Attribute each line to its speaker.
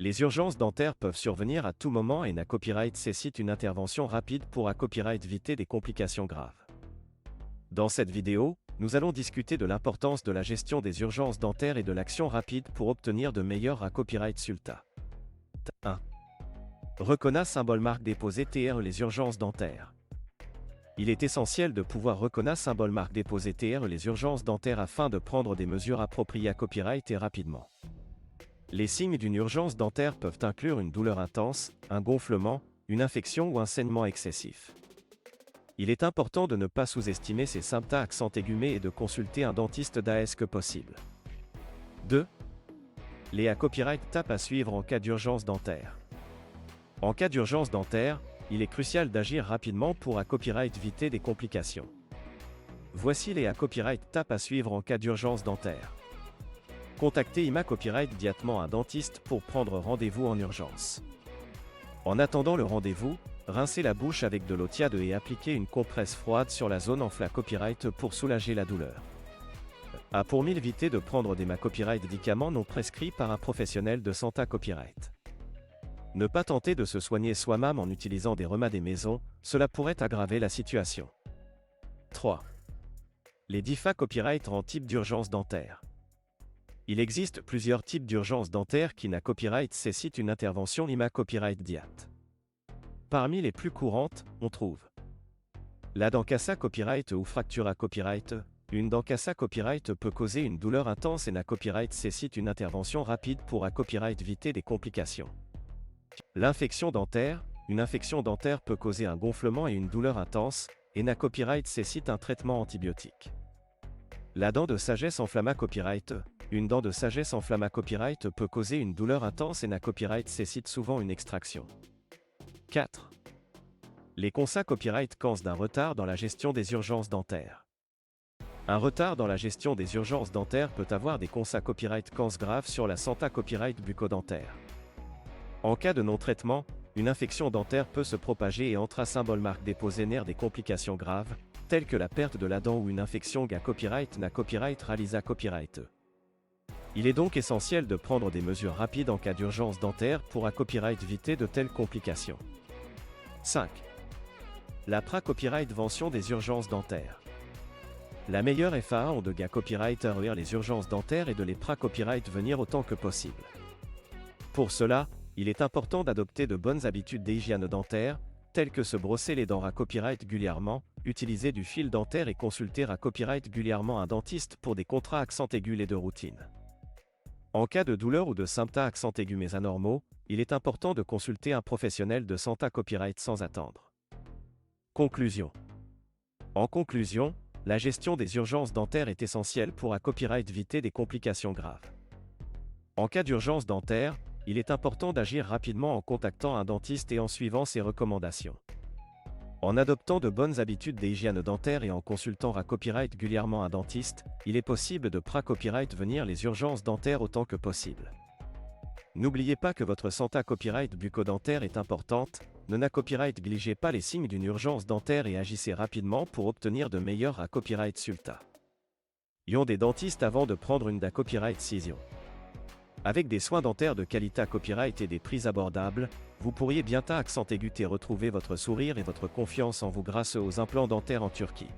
Speaker 1: Les urgences dentaires peuvent survenir à tout moment et NA Copyright nécessite une intervention rapide pour à copyright éviter des complications graves. Dans cette vidéo, nous allons discuter de l'importance de la gestion des urgences dentaires et de l'action rapide pour obtenir de meilleurs à copyright résultats. 1. Reconnaître symbole marque déposé TR les urgences dentaires. Il est essentiel de pouvoir reconnaître symbole marque déposé TR les urgences dentaires afin de prendre des mesures appropriées à copyright et rapidement. Les signes d'une urgence dentaire peuvent inclure une douleur intense, un gonflement, une infection ou un saignement excessif. Il est important de ne pas sous-estimer ces symptômes accent aigus et de consulter un dentiste dès que possible. 2. Les à copyright étapes à suivre en cas d'urgence dentaire. En cas d'urgence dentaire, il est crucial d'agir rapidement pour à copyright éviter des complications. Voici les à copyright étapes à suivre en cas d'urgence dentaire. Contactez IMA Copyright immédiatement un dentiste pour prendre rendez-vous en urgence. En attendant le rendez-vous, rincez la bouche avec de l'eau tiède et appliquez une compresse froide sur la zone enflée copyright pour soulager la douleur. Pour éviter de prendre des copyright médicaments non prescrits par un professionnel de santé copyright. Ne pas tenter de se soigner soi-même en utilisant des remèdes maison, cela pourrait aggraver la situation. 3. Les DIFA copyright en type d'urgence dentaire. Il existe plusieurs types d'urgences dentaires qui NA Copyright nécessitent une intervention IMA Copyright DIAT. Parmi les plus courantes, on trouve la dent cassée copyright ou fracture à copyright. Une dent cassée copyright peut causer une douleur intense et NA Copyright nécessite une intervention rapide pour à copyright éviter des complications. L'infection dentaire. Une infection dentaire peut causer un gonflement et une douleur intense, et NA Copyright nécessite un traitement antibiotique. La dent de sagesse enflammée copyright. Une dent de sagesse enflammée copyright peut causer une douleur intense et NA Copyright nécessite souvent une extraction. 4. Les constats copyright causent d'un retard dans la gestion des urgences dentaires. Un retard dans la gestion des urgences dentaires peut avoir des constats copyright causes graves sur la santé copyright bucco-dentaire. En cas de non-traitement, une infection dentaire peut se propager et entre symbole marque déposé nerf des complications graves, telles que la perte de la dent ou une infection à copyright NA Copyright réalisée à copyright. Il est donc essentiel de prendre des mesures rapides en cas d'urgence dentaire pour à copyright éviter de telles complications. 5. La copyright vention des urgences dentaires. La meilleure FAA en de gars copyright à les urgences dentaires et de les copyright venir autant que possible. Pour cela, il est important d'adopter de bonnes habitudes d'hygiène dentaire, telles que se brosser les dents à copyright régulièrement, utiliser du fil dentaire et consulter à copyright régulièrement un dentiste pour des contrats accent aigus et de routine. En cas de douleur ou de symptômes accent aigus mais anormaux, il est important de consulter un professionnel de santé copyright sans attendre. Conclusion. En conclusion, la gestion des urgences dentaires est essentielle pour à copyright éviter des complications graves. En cas d'urgence dentaire, il est important d'agir rapidement en contactant un dentiste et en suivant ses recommandations. En adoptant de bonnes habitudes d'hygiène dentaire et en consultant à copyright régulièrement un dentiste, il est possible de copyright venir les urgences dentaires autant que possible. N'oubliez pas que votre santé copyright bucco-dentaire est importante, ne NA Copyright négligez pas les signes d'une urgence dentaire et agissez rapidement pour obtenir de meilleurs à copyright résultats. Ions des dentistes avant de prendre une copyright décision. Avec des soins dentaires de qualité à copyright et des prix abordables, vous pourriez bientôt accent aigu et retrouver votre sourire et votre confiance en vous grâce aux implants dentaires en Turquie.